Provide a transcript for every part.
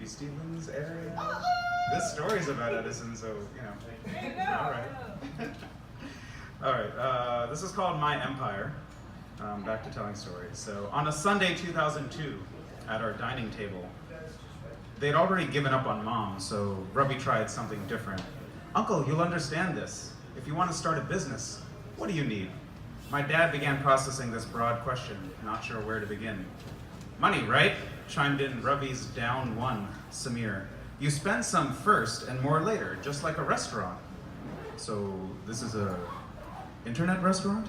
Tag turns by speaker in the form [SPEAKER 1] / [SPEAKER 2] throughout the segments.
[SPEAKER 1] Stevens area. This story's about Edison, so, you know. All right. All right, this is called My Empire. Back to telling stories. So, on a Sunday 2002, at our dining table, they'd already given up on Mom, so Rubby tried something different. Uncle, you'll understand this. If you want to start a business, what do you need? My dad began processing this broad question, not sure where to begin. Money, right? Chimed in Rubby's down one, Samir. You spend some first and more later, just like a restaurant. So this is a internet restaurant?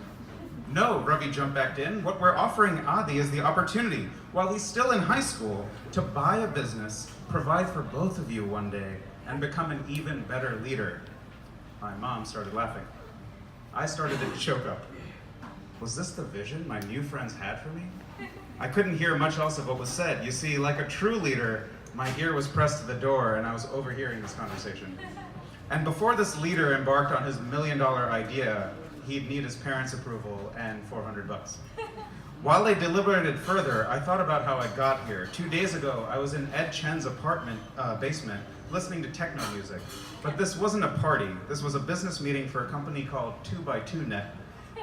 [SPEAKER 1] No, Rubby jumped back in. What we're offering Adi is the opportunity, while he's still in high school, to buy a business, provide for both of you one day, and become an even better leader. My mom started laughing. I started to choke up. Was this the vision my new friends had for me? I couldn't hear much else of what was said. You see, like a true leader, my ear was pressed to the door and I was overhearing this conversation. And before this leader embarked on his $1 million idea, he'd need his parents' approval and $400. While they deliberated further, I thought about how I got here. 2 days ago, I was in Ed Chen's apartment basement listening to techno music. But this wasn't a party. This was a business meeting for a company called 2x2net.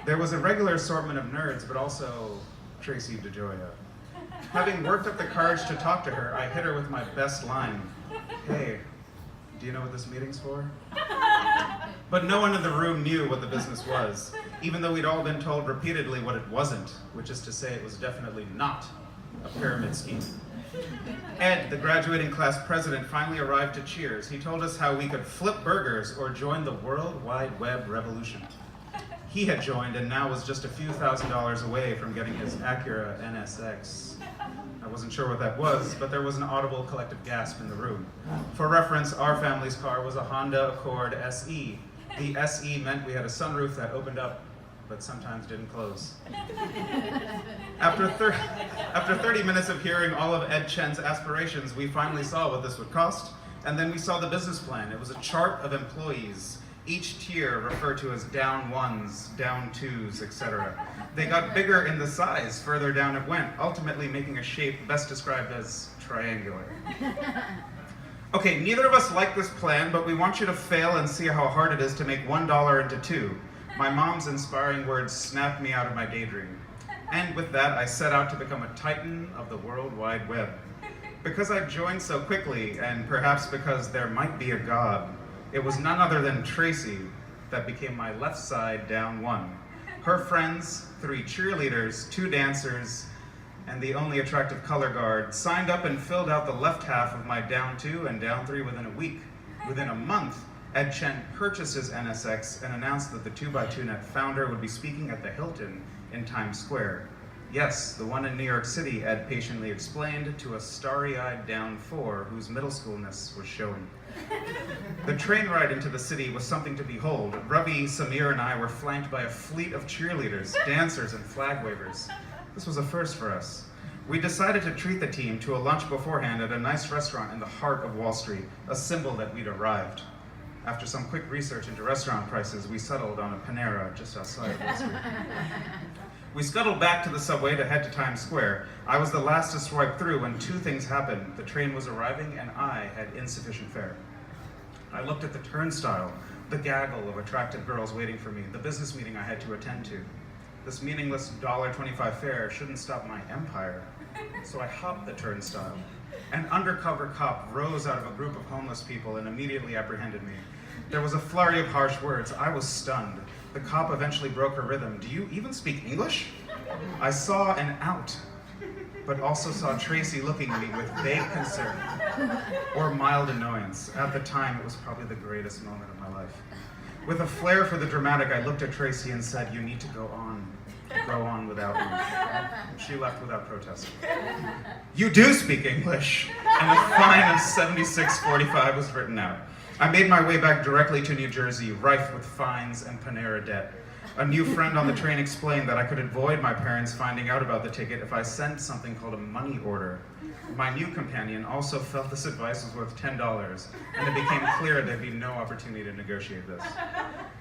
[SPEAKER 1] There was a regular assortment of nerds, but also Tracy DeGioia. Having worked up the courage to talk to her, I hit her with my best line. Hey, do you know what this meeting's for? But no one in the room knew what the business was, even though we'd all been told repeatedly what it wasn't, which is to say it was definitely not a pyramid scheme. Ed, the graduating class president, finally arrived to Cheers. He told us how we could flip burgers or join the World Wide Web revolution. He had joined and now was just a few $1,000s away from getting his Acura NSX. I wasn't sure what that was, but there was an audible collective gasp in the room. For reference, our family's car was a Honda Accord SE. The SE meant we had a sunroof that opened up, but sometimes didn't close. After 30 minutes of hearing all of Ed Chen's aspirations, we finally saw what this would cost, and then we saw the business plan. It was a chart of employees, each tier referred to as down ones, down twos, etc. They got bigger in the size further down it went, ultimately making a shape best described as triangular. Okay, neither of us like this plan, but we want you to fail and see how hard it is to make $1 into 2. My mom's inspiring words snapped me out of my daydream. And with that, I set out to become a titan of the World Wide Web. Because I joined so quickly, and perhaps because there might be a God, it was none other than Tracy that became my left side down one. Her friends, 3 cheerleaders, 2 dancers, and the only attractive color guard signed up and filled out the left half of my down 2 and down 3 within a week. Within a month, Ed Chen purchased his NSX and announced that the 2x2net founder would be speaking at the Hilton in Times Square. Yes, the one in New York City, Ed patiently explained to a starry-eyed down 4 whose middle schoolness was showing. The train ride into the city was something to behold. Rubby, Samir, and I were flanked by a fleet of cheerleaders, dancers, and flag wavers. This was a first for us. We decided to treat the team to a lunch beforehand at a nice restaurant in the heart of Wall Street, a symbol that we'd arrived. After some quick research into restaurant prices, we settled on a Panera just outside of Wall Street. We scuttled back to the subway to head to Times Square. I was the last to swipe through when 2 things happened. The train was arriving and I had insufficient fare. I looked at the turnstile, the gaggle of attractive girls waiting for me, the business meeting I had to attend to. This meaningless $1.25 fare shouldn't stop my empire. So I hopped the turnstile. An undercover cop rose out of a group of homeless people and immediately apprehended me. There was a flurry of harsh words. I was stunned. The cop eventually broke her rhythm. Do you even speak English? I saw an out, but also saw Tracy looking at me with vague concern or mild annoyance. At the time, it was probably the greatest moment of my life. With a flair for the dramatic, I looked at Tracy and said, you need to go on without me. She left without protest. You do speak English. And a fine of $76.45 was written out. I made my way back directly to New Jersey, rife with fines and Panera debt. A new friend on the train explained that I could avoid my parents finding out about the ticket if I sent something called a money order. My new companion also felt this advice was worth $10, and it became clear there'd be no opportunity to negotiate this.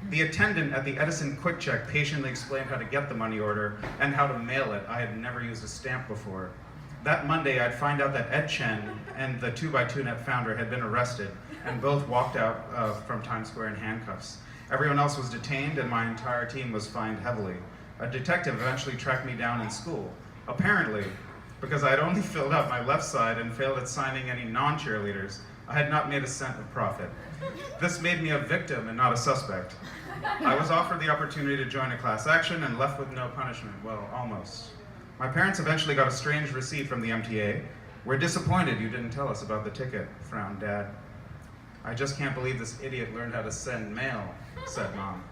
[SPEAKER 1] The attendant at the Edison Quick Check patiently explained how to get the money order and how to mail it. I had never used a stamp before. That Monday, I'd find out that Ed Chen and the 2x2net founder had been arrested and both walked out from Times Square in handcuffs. Everyone else was detained and my entire team was fined heavily. A detective eventually tracked me down in school. Apparently, because I had only filled out my left side and failed at signing any non-cheerleaders, I had not made a cent of profit. This made me a victim and not a suspect. I was offered the opportunity to join a class action and left with no punishment. Well, almost. My parents eventually got a strange receipt from the MTA. We're disappointed you didn't tell us about the ticket, frowned Dad. I just can't believe this idiot learned how to send mail, said Mom.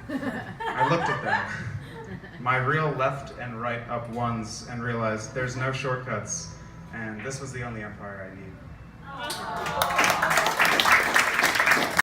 [SPEAKER 1] I looked at them, my real left and right up ones, and realized there's no shortcuts, and this was the only empire I need.